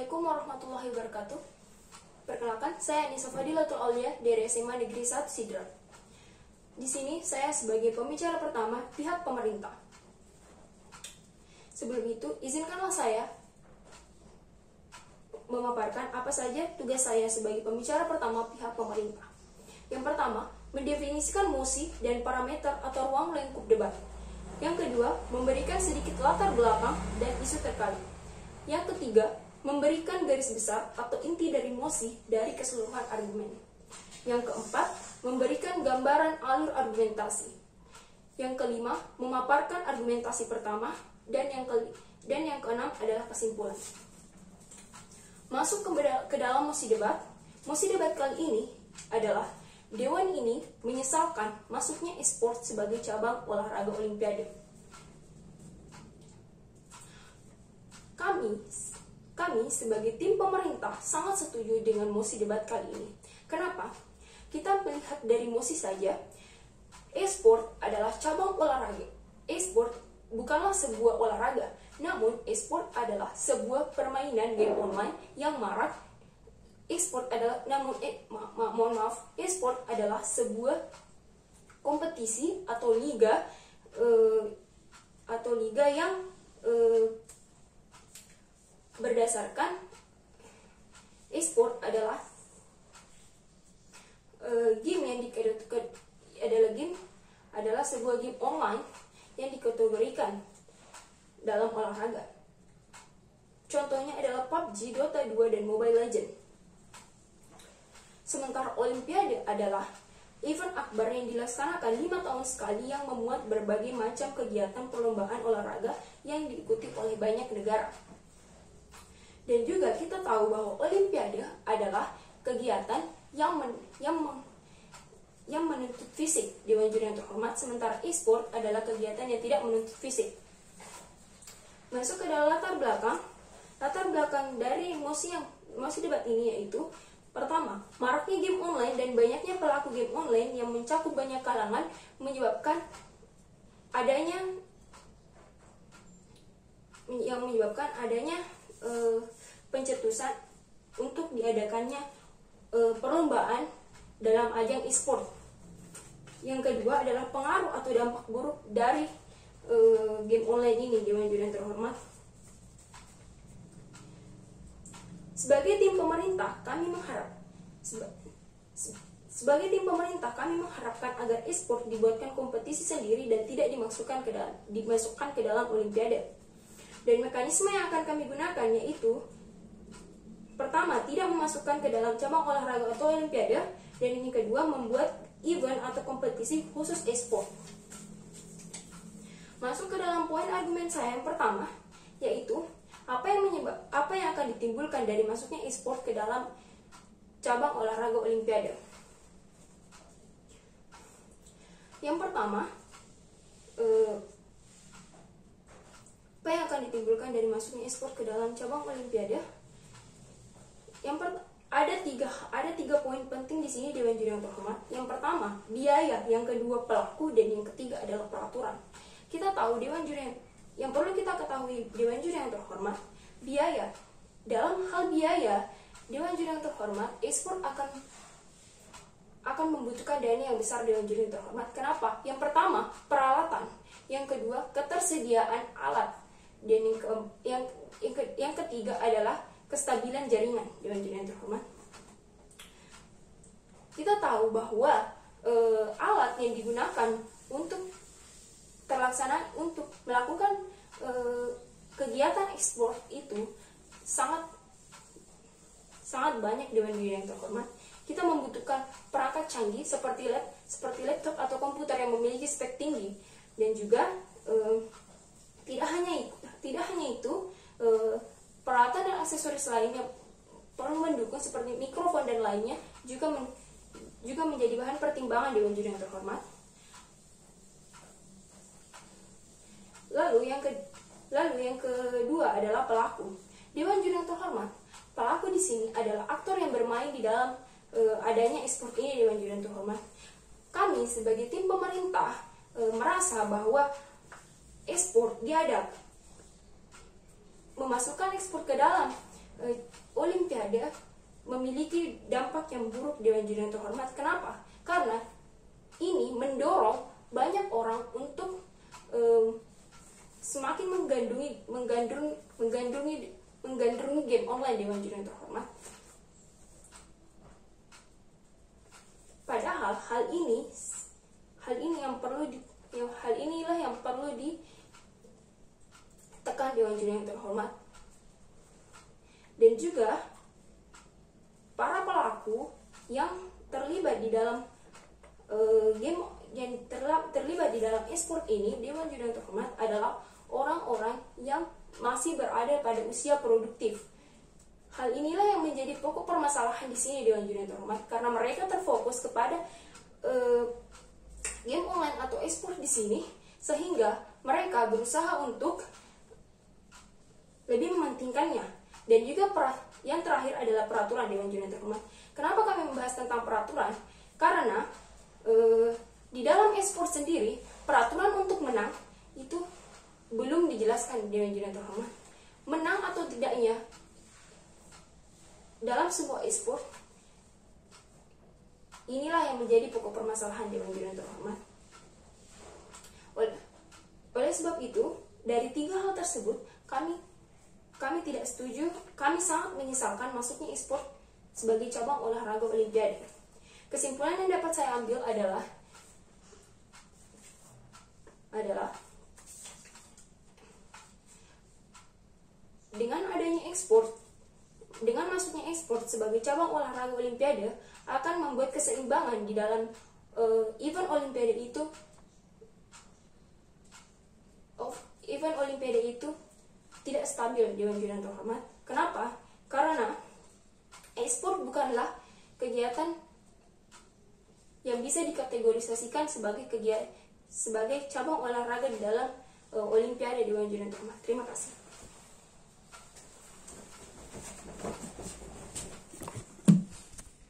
Assalamualaikum warahmatullahi wabarakatuh. Perkenalkan, saya Anissa Fadilatul Aulia dari SMA Negeri 1 Sidrap. Di sini saya sebagai pembicara pertama pihak pemerintah. Sebelum itu, izinkanlah saya memaparkan apa saja tugas saya sebagai pembicara pertama pihak pemerintah. Yang pertama, mendefinisikan mosi dan parameter atau ruang lingkup debat. Yang kedua, memberikan sedikit latar belakang dan isu terkait. Yang ketiga, memberikan garis besar atau inti dari mosi dari keseluruhan argumen. Yang keempat, memberikan gambaran alur argumentasi. Yang kelima, memaparkan argumentasi pertama, dan yang keenam adalah kesimpulan. Masuk ke dalam mosi debat. Mosi debat kali ini adalah Dewan ini menyesalkan masuknya e-sport sebagai cabang olahraga Olimpiade. Kami sebagai tim pemerintah sangat setuju dengan mosi debat kali ini. Kenapa? Kita melihat dari mosi saja, e-sport adalah cabang olahraga. E-sport bukanlah sebuah olahraga, namun e-sport adalah sebuah permainan game online yang marak. E-sport adalah, e-sport adalah sebuah kompetisi atau liga yang berdasarkan e-sport adalah adalah sebuah game online yang dikategorikan dalam olahraga. Contohnya adalah PUBG, Dota 2, dan Mobile Legends. Sementara Olimpiade adalah event akbar yang dilaksanakan 5 tahun sekali yang memuat berbagai macam kegiatan perlombaan olahraga yang diikuti oleh banyak negara. Dan juga kita tahu bahwa Olimpiade adalah kegiatan yang menuntut fisik, Dewan Juri yang terhormat, sementara e-sport adalah kegiatan yang tidak menuntut fisik. Masuk ke dalam latar belakang dari mosi debat ini yaitu pertama, maraknya game online dan banyaknya pelaku game online yang mencakup banyak kalangan menyebabkan adanya pencetusan untuk diadakannya perlombaan dalam ajang e-sport. Yang kedua adalah pengaruh atau dampak buruk dari game online ini, Dewan Juri yang terhormat. Sebagai tim pemerintah, kami mengharapkan agar e-sport dibuatkan kompetisi sendiri dan tidak dimasukkan ke dalam Olimpiade. Dan mekanisme yang akan kami gunakan yaitu pertama, tidak memasukkan ke dalam cabang olahraga atau Olimpiade, dan yang kedua, membuat event atau kompetisi khusus e-sport. Masuk ke dalam poin argumen saya yang pertama, yaitu apa yang akan ditimbulkan dari masuknya e-sport ke dalam cabang olahraga Olimpiade. Yang pertama, apa yang akan ditimbulkan dari masuknya e-sport ke dalam cabang Olimpiade? Ada tiga poin penting di sini, Dewan Juri yang terhormat. Yang pertama, biaya. Yang kedua, pelaku. Dan yang ketiga adalah peraturan. Kita tahu yang perlu kita ketahui, Dewan Juri yang terhormat, biaya. Dalam hal biaya, Dewan Juri yang terhormat, e-sport akan membutuhkan dana yang besar, Dewan Juri yang terhormat. Kenapa? Yang pertama, peralatan. Yang kedua, ketersediaan alat. Dan yang ketiga adalah kestabilan jaringan, Dewan Juri yang terhormat. Kita tahu bahwa alat yang digunakan untuk melakukan kegiatan ekspor itu sangat banyak, Dewan Juri yang terhormat. Kita membutuhkan perangkat canggih seperti laptop atau komputer yang memiliki spek tinggi, dan juga tidak hanya itu, peralatan dan aksesoris lainnya perlu mendukung seperti mikrofon dan lainnya juga menjadi bahan pertimbangan, Dewan Juri yang terhormat. Lalu yang kedua adalah pelaku. Dewan Juri yang terhormat, pelaku di sini adalah aktor yang bermain di dalam adanya e-sport ini, Dewan Juri yang terhormat. Kami sebagai tim pemerintah merasa bahwa e-sport diadap memasukkan ekspor ke dalam Olimpiade memiliki dampak yang buruk Dewan Juri yang terhormat. Kenapa? Karena ini mendorong banyak orang untuk semakin menggandrungi game online Dewan Juri yang terhormat. Padahal hal inilah yang perlu ditekan Dewan Juri yang terhormat. Dan juga para pelaku yang terlibat di dalam game yang terlibat di dalam e-sport ini, Dewan Juri yang terhormat adalah orang-orang yang masih berada pada usia produktif. Hal inilah yang menjadi pokok permasalahan di sini Dewan Juri yang terhormat, karena mereka terfokus kepada game online atau e-sport di sini, sehingga mereka berusaha untuk lebih mementingkannya. Dan juga yang terakhir adalah peraturan Dewan Juri yang terhormat. Kenapa kami membahas tentang peraturan? Karena di dalam e-sport sendiri, peraturan untuk menang itu belum dijelaskan Dewan Juri yang terhormat. Menang atau tidaknya dalam sebuah e-sport, inilah yang menjadi pokok permasalahan Dewan Juri yang terhormat. Oleh sebab itu, dari 3 hal tersebut, kami tidak setuju. Kami sangat menyesalkan masuknya e-sport sebagai cabang olahraga Olimpiade. Kesimpulan yang dapat saya ambil adalah dengan masuknya e-sport sebagai cabang olahraga Olimpiade akan membuat keseimbangan di dalam event Olimpiade itu tidak stabil Dewan Juri yang terhormat. Kenapa? Karena e-sport bukanlah kegiatan yang bisa dikategorisasikan sebagai cabang olahraga di dalam Olimpiade Dewan Juri yang terhormat. Terima kasih.